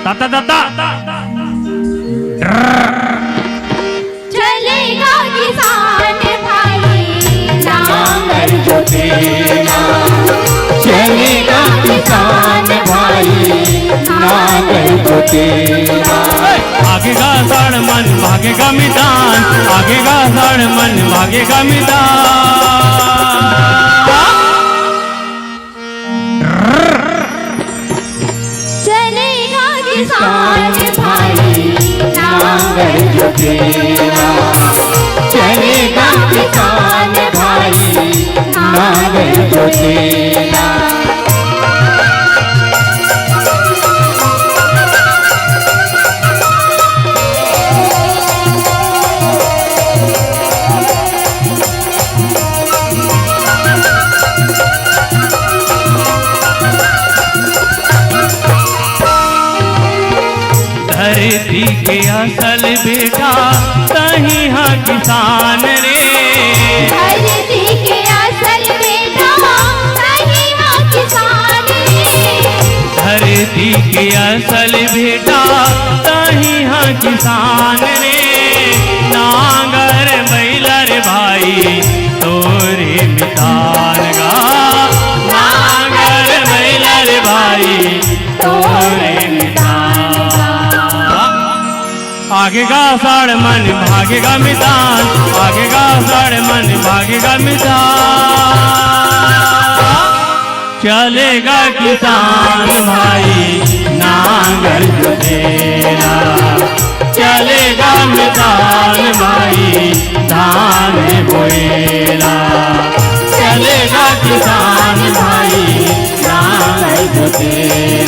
ताता ताता चलेगा किसान भाई नांगर जोतेगा, चलेगा किसान भाई नांगर जोतेगा। भागेगा साड़ मन भागेगा मैदान, भागेगा साड़ मन भागेगा मैदान। चलेगा किसान भाई नांगर जोतेगा, चलेगा किसान भाई नांगर जोतेगा। धरती के असल बेटा तही हाँ किसान रे, धरती के असल बेटा तही हाँ किसान रे, धरती के असल बेटा तही हाँ किसान रे। नांगर बैलर भाई तोरे मितान गा, नांगर बैलर भाई तोरे भागेगा साड़ मन भागेगा मैदान, भागेगा साड़ मन भागेगा मैदान। चलेगा किसान भाई नांगर जोतेगा, चलेगा मैदान भाई धान बोएगा। चलेगा किसान भाई नांगर जोतेगा।